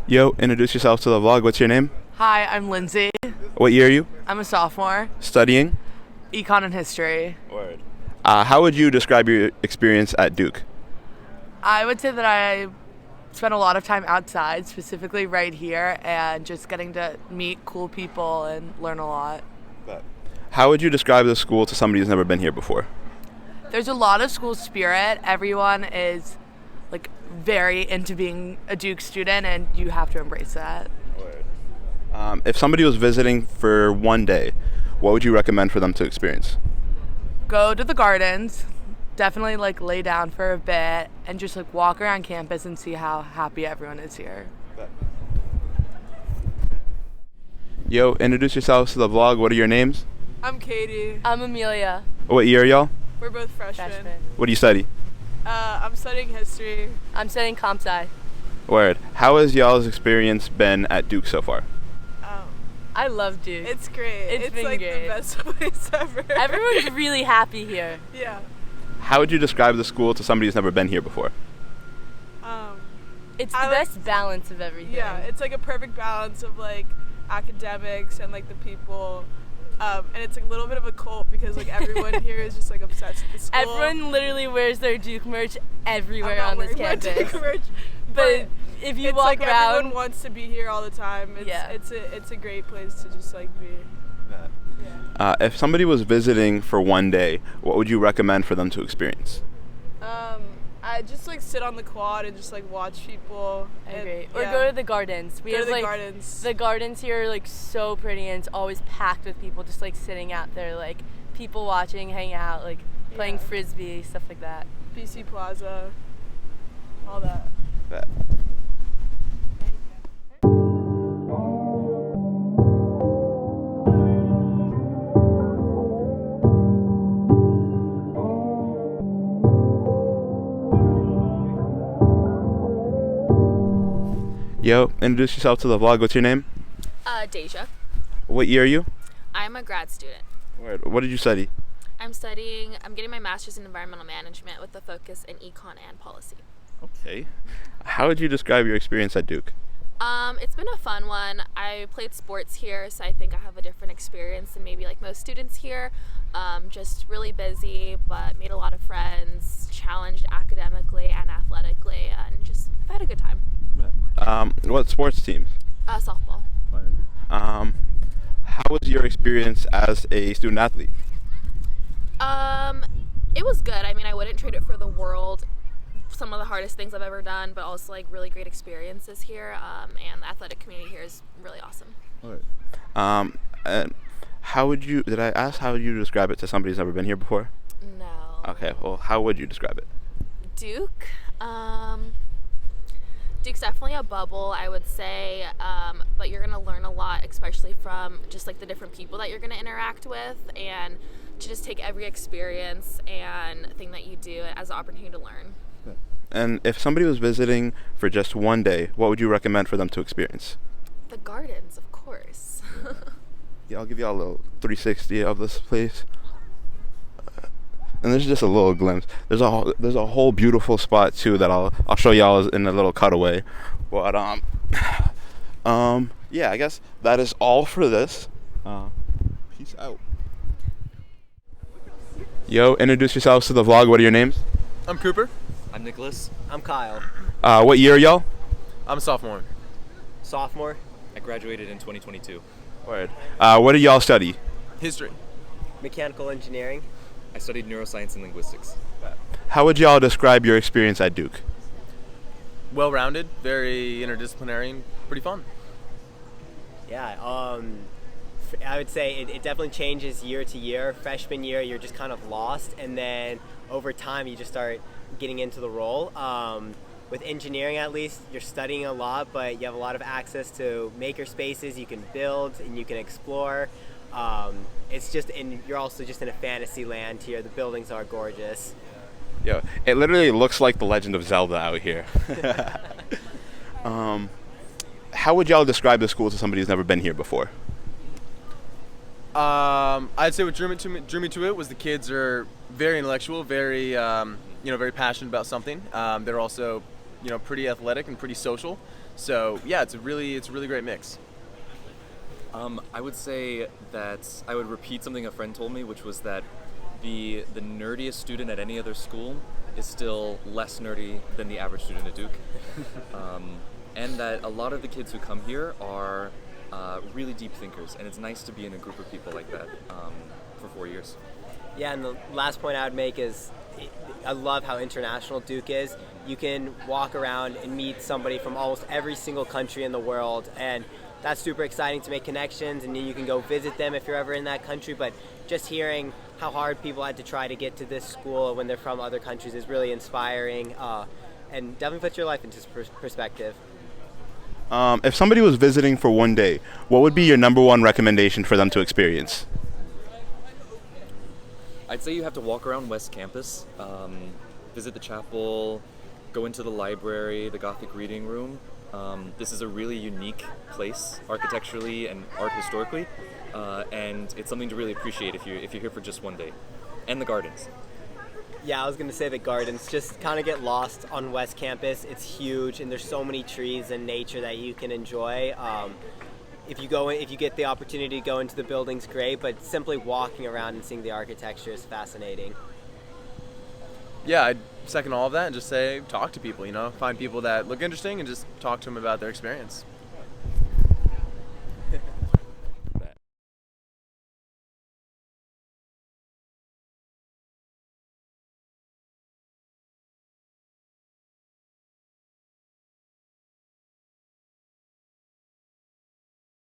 Yo, introduce yourself to the vlog. What's your name? Hi, I'm Lindsay. What year are you? I'm a sophomore. Studying? Econ and history. Word. How would you describe your experience at Duke? I would say that I spent a lot of time outside, specifically right here, and just getting to meet cool people and learn a lot. How would you describe the school to somebody who's never been here before? There's a lot of school spirit. Everyone is like very into being a Duke student, and you have to embrace that. If somebody was visiting for one day, what would you recommend for them to experience? Go to the gardens. Definitely like lay down for a bit and just like walk around campus and see how happy everyone is here. Yo, introduce yourselves to the vlog. What are your names? I'm Katie. I'm Amelia. What year are y'all? We're both freshmen. What do you study? I'm studying history. I'm studying comp sci. Word. How has y'all's experience been at Duke so far? I love Duke. It's great. It's been like great. the best place ever. Everyone's really happy here. Yeah. How would you describe the school to somebody who's never been here before? It's the best balance of everything. Yeah, it's like a perfect balance of like academics and like the people. And it's like a little bit of a cult because like everyone here is just like obsessed with the school. Everyone literally wears their Duke merch everywhere I'm on not this wearing my campus. Duke merch, But if you it's walk like around, everyone wants to be here all the time. It's a great place to just like be. If somebody was visiting for one day, what would you recommend for them to experience? I just like sit on the quad and just like watch people. or go to the gardens. Go to the gardens. The gardens here are like so pretty and it's always packed with people just like sitting out there, like people watching, hanging out, like playing frisbee, stuff like that. BC Plaza, all that. Yo, introduce yourself to the vlog. What's your name? Deja. What year are you? I'm a grad student. What did you study? I'm getting my master's in environmental management with a focus in econ and policy. Okay. How would you describe your experience at Duke? It's been a fun one. I played sports here, so I think I have a different experience than maybe like most students here. Just really busy, but made a lot of friends, challenged academically and athletically, and just I've had a good time. What sports teams? Softball. How was your experience as a student athlete? It was good. I mean, I wouldn't trade it for the world. Some of the hardest things I've ever done, but also like really great experiences here. And the athletic community here is really awesome. And did I ask how would you describe it to somebody who's never been here before? No. Okay, well, how would you describe it? Duke. Duke's definitely a bubble, I would say, but you're going to learn a lot, especially from just like the different people that you're going to interact with, and to just take every experience and thing that you do as an opportunity to learn. And if somebody was visiting for just one day, what would you recommend for them to experience? The gardens, of course. Yeah, I'll give y'all a little 360 of this place. And this is just a little glimpse. There's a whole beautiful spot too that I'll show y'all in a little cutaway. But yeah, I guess that is all for this. Peace out. Yo, introduce yourselves to the vlog. What are your names? I'm Cooper. I'm Nicholas. I'm Kyle. What year are y'all? I'm a sophomore. Sophomore. I graduated in 2022. Word. What do y'all study? History. Mechanical engineering. I studied neuroscience and linguistics. How would y'all describe your experience at Duke? Well-rounded, very interdisciplinary, and pretty fun. Yeah, I would say it definitely changes year to year. Freshman year, you're just kind of lost, and then over time, you just start getting into the role. With engineering, at least, you're studying a lot, but you have a lot of access to maker spaces. You can build and you can explore. You're also just in a fantasy land here. The buildings are gorgeous. Yo, it literally looks like the Legend of Zelda out here. How would y'all describe the school to somebody who's never been here before? I'd say what drew me to it was the kids are very intellectual, very very passionate about something. They're also pretty athletic and pretty social. So yeah, it's a really great mix. I would say that I would repeat something a friend told me, which was that the nerdiest student at any other school is still less nerdy than the average student at Duke. And that a lot of the kids who come here are really deep thinkers, and it's nice to be in a group of people like that for 4 years. Yeah, and the last point I would make is I love how international Duke is. You can walk around and meet somebody from almost every single country in the world, and that's super exciting to make connections, and then you can go visit them if you're ever in that country. But just hearing how hard people had to try to get to this school when they're from other countries is really inspiring, and definitely puts your life into perspective. If somebody was visiting for one day, what would be your number one recommendation for them to experience? I'd say you have to walk around West Campus, visit the chapel, go into the library, the Gothic Reading Room. This is a really unique place architecturally and art historically, and it's something to really appreciate if you're here for just one day. And the gardens. Yeah, I was going to say the gardens. Just kind of get lost on West Campus. It's huge, and there's so many trees and nature that you can enjoy. If you get the opportunity to go into the buildings, great, but simply walking around and seeing the architecture is fascinating. Yeah, I'd second all of that and just say talk to people, find people that look interesting and just talk to them about their experience.